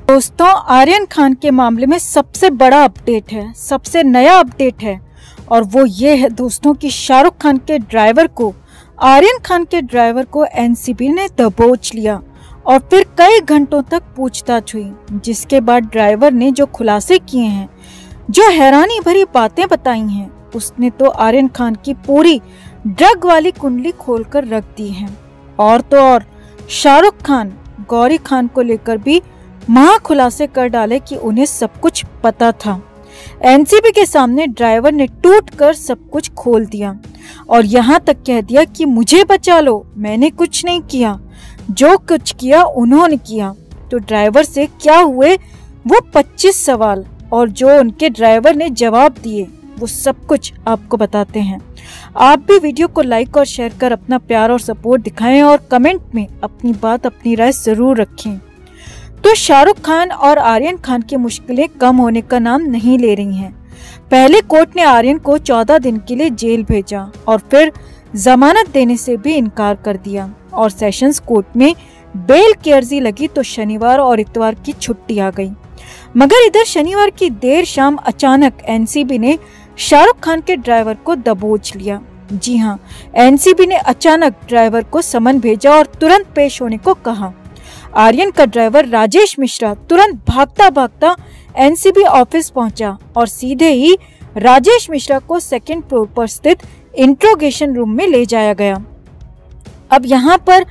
दोस्तों, आर्यन खान के मामले में सबसे बड़ा अपडेट है, सबसे नया अपडेट है और वो ये है दोस्तों कि शाहरुख खान के ड्राइवर को, आर्यन खान के ड्राइवर को एनसीबी ने दबोच लिया और फिर कई घंटों तक पूछताछ हुई, जिसके बाद ड्राइवर ने जो खुलासे किए हैं, जो हैरानी भरी बातें बताई हैं, उसने तो आर्यन खान की पूरी ड्रग वाली कुंडली खोलकर रख दी है। और तो और शाहरुख खान गौरी खान को लेकर भी महा खुलासे कर डाले कि उन्हें सब कुछ पता था। एनसीबी के सामने ड्राइवर ने टूट कर सब कुछ खोल दिया और यहाँ तक कह दिया कि मुझे बचा लो, मैंने कुछ नहीं किया, जो कुछ किया उन्होंने किया। तो ड्राइवर से क्या हुए वो 25 सवाल और जो उनके ड्राइवर ने जवाब दिए वो सब कुछ आपको बताते हैं। आप भी वीडियो को लाइक और शेयर कर अपना प्यार और सपोर्ट दिखाएं और कमेंट में अपनी बात, अपनी राय जरूर रखें। तो शाहरुख खान और आर्यन खान की मुश्किलें कम होने का नाम नहीं ले रही हैं। पहले कोर्ट ने आर्यन को 14 दिन के लिए जेल भेजा और फिर जमानत देने से भी इनकार कर दिया और सेशंस कोर्ट में बेल की अर्जी लगी तो शनिवार और इतवार की छुट्टी आ गई। मगर इधर शनिवार की देर शाम अचानक एनसीबी ने शाहरुख खान के ड्राइवर को दबोच लिया। जी हाँ, एनसीबी ने अचानक ड्राइवर को समन भेजा और तुरंत पेश होने को कहा। आर्यन का ड्राइवर राजेश मिश्रा तुरंत भागता भागता एनसीबी ऑफिस पहुंचा और सीधे ही राजेश मिश्रा को सेकंड फ्लोर पर स्थित इंट्रोगेशन रूम में ले जाया गया। अब यहाँ पर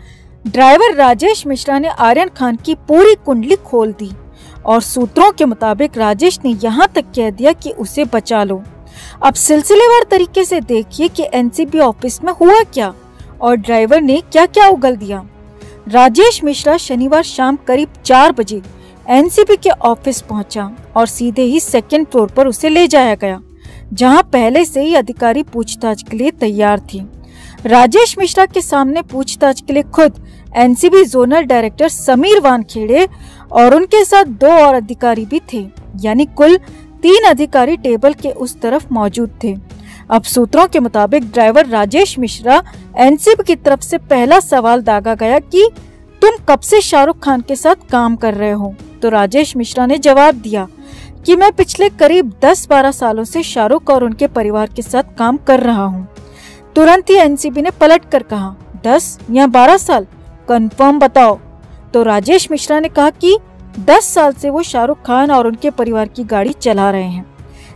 ड्राइवर राजेश मिश्रा ने आर्यन खान की पूरी कुंडली खोल दी और सूत्रों के मुताबिक राजेश ने यहाँ तक कह दिया कि उसे बचा लो। अब सिलसिलेवार तरीके से देखिए कि एनसीबी ऑफिस में हुआ क्या और ड्राइवर ने क्या क्या उगल दिया। राजेश मिश्रा शनिवार शाम करीब 4 बजे एनसीबी के ऑफिस पहुंचा और सीधे ही सेकंड फ्लोर पर उसे ले जाया गया, जहां पहले से ही अधिकारी पूछताछ के लिए तैयार थे। राजेश मिश्रा के सामने पूछताछ के लिए खुद NCB zonal director Sameer Wankhede और उनके साथ 2 और अधिकारी भी थे, यानी कुल 3 अधिकारी टेबल के उस तरफ मौजूद थे। अब सूत्रों के मुताबिक ड्राइवर राजेश मिश्रा एनसीबी की तरफ से पहला सवाल दागा गया कि तुम कब से शाहरुख खान के साथ काम कर रहे हो। तो राजेश मिश्रा ने जवाब दिया कि मैं पिछले करीब 10-12 सालों से शाहरुख और उनके परिवार के साथ काम कर रहा हूँ। तुरंत ही एनसीबी ने पलट कर कहा, 10 या 12 साल कंफर्म बताओ। तो राजेश मिश्रा ने कहा कि 10 साल से वो शाहरुख खान और उनके परिवार की गाड़ी चला रहे हैं।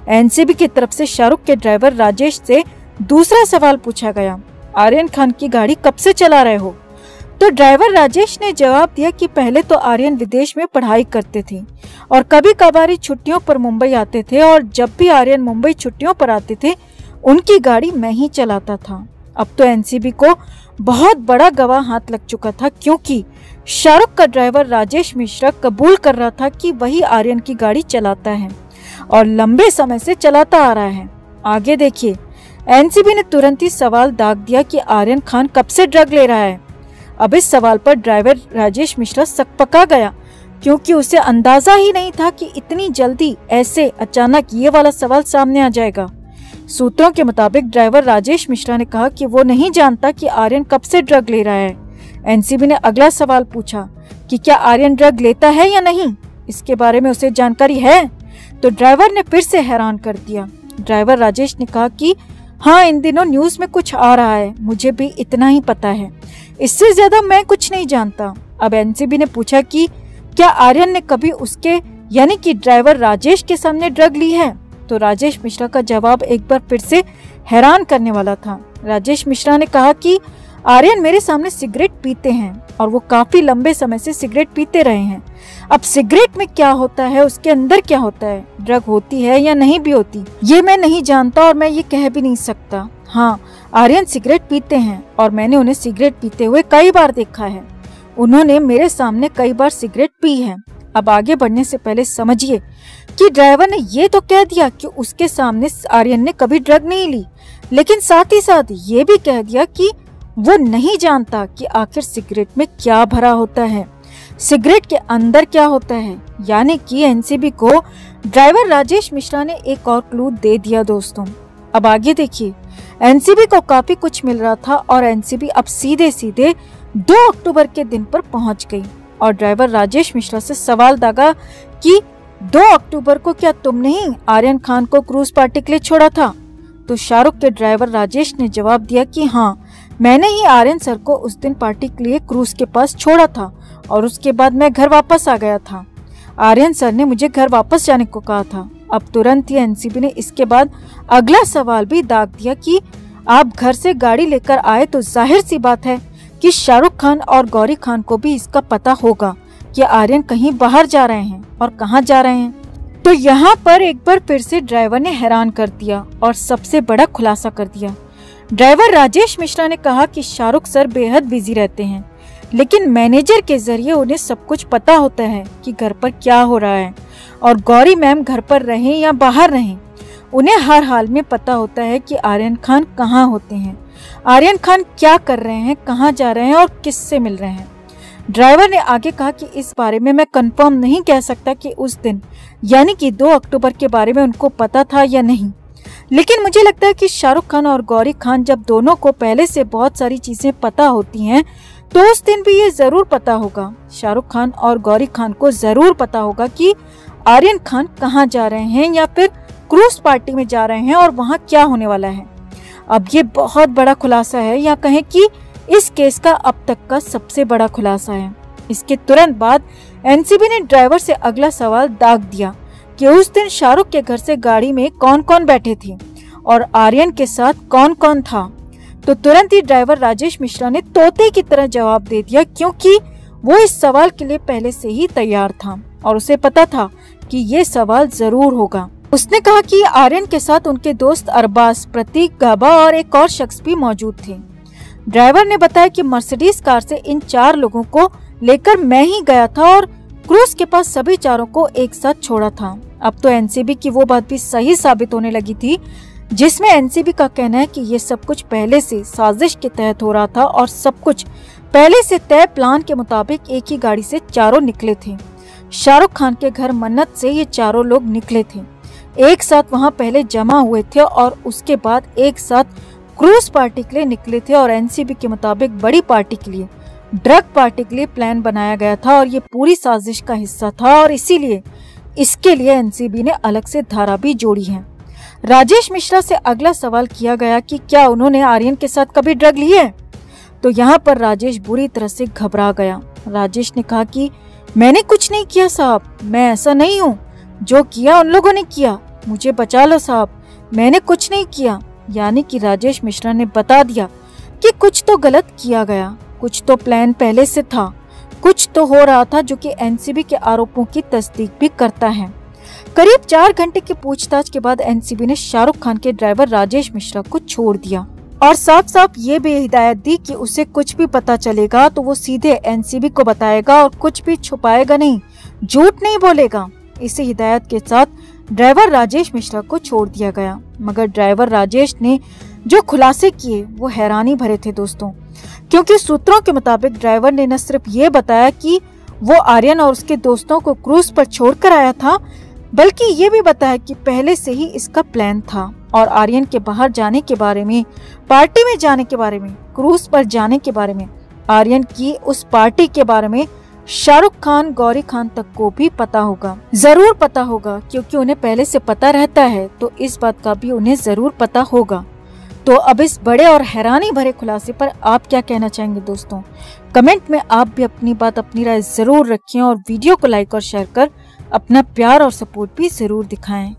एनसीबी की तरफ से शाहरुख के ड्राइवर राजेश से दूसरा सवाल पूछा गया, आर्यन खान की गाड़ी कब से चला रहे हो। तो ड्राइवर राजेश ने जवाब दिया कि पहले तो आर्यन विदेश में पढ़ाई करते थे और कभी कभार छुट्टियों पर मुंबई आते थे और जब भी आर्यन मुंबई छुट्टियों पर आते थे उनकी गाड़ी मैं ही चलाता था। अब तो एनसीबी को बहुत बड़ा गवाह हाथ लग चुका था, क्योंकि शाहरुख का ड्राइवर राजेश मिश्रा कबूल कर रहा था कि वही आर्यन की गाड़ी चलाता है और लंबे समय से चलाता आ रहा है। आगे देखिए, एनसीबी ने तुरंत ही सवाल दाग दिया कि आर्यन खान कब से ड्रग ले रहा है। अब इस सवाल पर ड्राइवर राजेश मिश्रा सकपका गया, क्योंकि उसे अंदाजा ही नहीं था कि इतनी जल्दी ऐसे अचानक ये वाला सवाल सामने आ जाएगा। सूत्रों के मुताबिक ड्राइवर राजेश मिश्रा ने कहा कि वो नहीं जानता कि आर्यन कब से ड्रग ले रहा है। एनसीबी ने अगला सवाल पूछा कि क्या आर्यन ड्रग लेता है या नहीं, इसके बारे में उसे जानकारी है। तो ड्राइवर ने फिर से हैरान कर दिया। ड्राइवर राजेश ने कहा कि हाँ, इन दिनों न्यूज में कुछ आ रहा है, मुझे भी इतना ही पता है, इससे ज्यादा मैं कुछ नहीं जानता। अब एनसीबी ने पूछा कि क्या आर्यन ने कभी उसके यानी कि ड्राइवर राजेश के सामने ड्रग ली है। तो राजेश मिश्रा का जवाब एक बार फिर से हैरान करने वाला था। राजेश मिश्रा ने कहा कि आर्यन मेरे सामने सिगरेट पीते हैं और वो काफी लंबे समय से सिगरेट पीते रहे हैं। अब सिगरेट में क्या होता है, उसके अंदर क्या होता है, ड्रग होती है या नहीं भी होती, ये मैं नहीं जानता और मैं ये कह भी नहीं सकता। हाँ, आर्यन सिगरेट पीते हैं और मैंने उन्हें सिगरेट पीते हुए कई बार देखा है। उन्होंने मेरे सामने कई बार सिगरेट पी है। अब आगे बढ़ने से पहले समझिए कि ड्राइवर ने ये तो कह दिया कि उसके सामने आर्यन ने कभी ड्रग नहीं ली, लेकिन साथ ही साथ ये भी कह दिया कि वो नहीं जानता कि आखिर सिगरेट में क्या भरा होता है, सिगरेट के अंदर क्या होता है। यानी कि एनसीबी को ड्राइवर राजेश मिश्रा ने एक और क्लू दे दिया दोस्तों। अब आगे देखिए, एनसीबी को काफी कुछ मिल रहा था और एनसीबी अब सीधे सीधे 2 अक्टूबर के दिन पर पहुंच गई और ड्राइवर राजेश मिश्रा से सवाल दागा कि 2 अक्टूबर को क्या तुमने ही आर्यन खान को क्रूज पार्टी के लिए छोड़ा था? तो शाहरुख के ड्राइवर राजेश ने जवाब दिया कि हाँ, मैंने ही आर्यन सर को उस दिन पार्टी के लिए क्रूज के पास छोड़ा था और उसके बाद मैं घर वापस आ गया था। आर्यन सर ने मुझे घर वापस जाने को कहा था। अब तुरंत ही एनसीबी ने इसके बाद अगला सवाल भी दाग दिया कि आप घर से गाड़ी लेकर आए तो जाहिर सी बात है कि शाहरुख खान और गौरी खान को भी इसका पता होगा कि आर्यन कहीं बाहर जा रहे हैं और कहाँ जा रहे हैं। तो यहाँ पर एक बार फिर से ड्राइवर ने हैरान कर दिया और सबसे बड़ा खुलासा कर दिया। ड्राइवर राजेश मिश्रा ने कहा कि शाहरुख सर बेहद बिजी रहते हैं, लेकिन मैनेजर के जरिए उन्हें सब कुछ पता होता है कि घर पर क्या हो रहा है और गौरी मैम घर पर रहें या बाहर रहें, उन्हें हर हाल में पता होता है कि आर्यन खान कहाँ होते हैं, आर्यन खान क्या कर रहे हैं, कहाँ जा रहे हैं और किससे मिल रहे हैं। ड्राइवर ने आगे कहा कि इस बारे में मैं कंफर्म नहीं कह सकता कि उस दिन यानी कि 2 अक्टूबर के बारे में उनको पता था या नहीं, लेकिन मुझे लगता है कि शाहरुख खान और गौरी खान जब दोनों को पहले से बहुत सारी चीजें पता होती हैं तो उस दिन भी ये जरूर पता होगा, शाहरुख खान और गौरी खान को जरूर पता होगा कि आर्यन खान कहाँ जा रहे हैं या फिर क्रूज पार्टी में जा रहे हैं और वहाँ क्या होने वाला है। अब ये बहुत बड़ा खुलासा है या कहें कि इस केस का अब तक का सबसे बड़ा खुलासा है। इसके तुरंत बाद एनसीबी ने ड्राइवर से अगला सवाल दाग दिया कि उस दिन शाहरुख के घर से गाड़ी में कौन कौन बैठे थे और आर्यन के साथ कौन कौन था। तो तुरंत ही ड्राइवर राजेश मिश्रा ने तोते की तरह जवाब दे दिया, क्योंकि वो इस सवाल के लिए पहले से ही तैयार था और उसे पता था कि ये सवाल जरूर होगा। उसने कहा कि आर्यन के साथ उनके दोस्त अरबाज, प्रतीक, गाबा और एक और शख्स भी मौजूद थे। ड्राइवर ने बताया कि मर्सिडीज कार से इन 4 लोगों को लेकर मैं ही गया था और क्रूज के पास सभी 4 को एक साथ छोड़ा था। अब तो एनसीबी की वो बात भी सही साबित होने लगी थी जिसमें एनसीबी का कहना है कि ये सब कुछ पहले से साजिश के तहत हो रहा था और सब कुछ पहले से तय प्लान के मुताबिक एक ही गाड़ी से 4 निकले थे। शाहरुख खान के घर मन्नत से ये 4 लोग निकले थे, एक साथ वहां पहले जमा हुए थे और उसके बाद एक साथ क्रूज पार्टी के लिए निकले थे और एनसीबी के मुताबिक बड़ी पार्टी के लिए, ड्रग पार्टी के लिए प्लान बनाया गया था और ये पूरी साजिश का हिस्सा था और इसीलिए इसके लिए एनसीबी ने अलग से धारा भी जोड़ी है। राजेश मिश्रा से अगला सवाल किया गया कि क्या उन्होंने आर्यन के साथ कभी ड्रग ली है, तो यहाँ पर राजेश बुरी तरह से घबरा गया। राजेश ने कहा कि मैंने कुछ नहीं किया साहब, मैं ऐसा नहीं हूँ, जो किया उन लोगों ने किया, मुझे बचा लो साहब, मैंने कुछ नहीं किया। यानी कि राजेश मिश्रा ने बता दिया कि कुछ तो गलत किया गया, कुछ तो प्लान पहले से था, कुछ तो हो रहा था जो कि एनसीबी के आरोपों की तस्दीक भी करता है। करीब 4 घंटे की पूछताछ के बाद एनसीबी ने शाहरुख खान के ड्राइवर राजेश मिश्रा को छोड़ दिया और साफ साफ ये भी हिदायत दी कि उसे कुछ भी पता चलेगा तो वो सीधे एनसीबी को बताएगा और कुछ भी छुपाएगा नहीं, झूठ नहीं बोलेगा। इसी हिदायत के साथ ड्राइवर राजेश मिश्रा को छोड़ दिया गया, मगर ड्राइवर राजेश ने जो खुलासे किए वो हैरानी भरे थे दोस्तों, क्योंकि सूत्रों के मुताबिक ड्राइवर ने न सिर्फ ये बताया कि वो आर्यन और उसके दोस्तों को क्रूज पर छोड़कर आया था, बल्कि ये भी बताया कि पहले से ही इसका प्लान था और आर्यन के बाहर जाने के बारे में, पार्टी में जाने के बारे में, क्रूज पर जाने के बारे में, आर्यन की उस पार्टी के बारे में शाहरुख खान, गौरी खान तक को भी पता होगा, जरूर पता होगा, क्योंकि उन्हें पहले से पता रहता है तो इस बात का भी उन्हें जरूर पता होगा। तो अब इस बड़े और हैरानी भरे खुलासे पर आप क्या कहना चाहेंगे दोस्तों? कमेंट में आप भी अपनी बात, अपनी राय जरूर रखें और वीडियो को लाइक और शेयर कर अपना प्यार और सपोर्ट भी जरूर दिखाएं।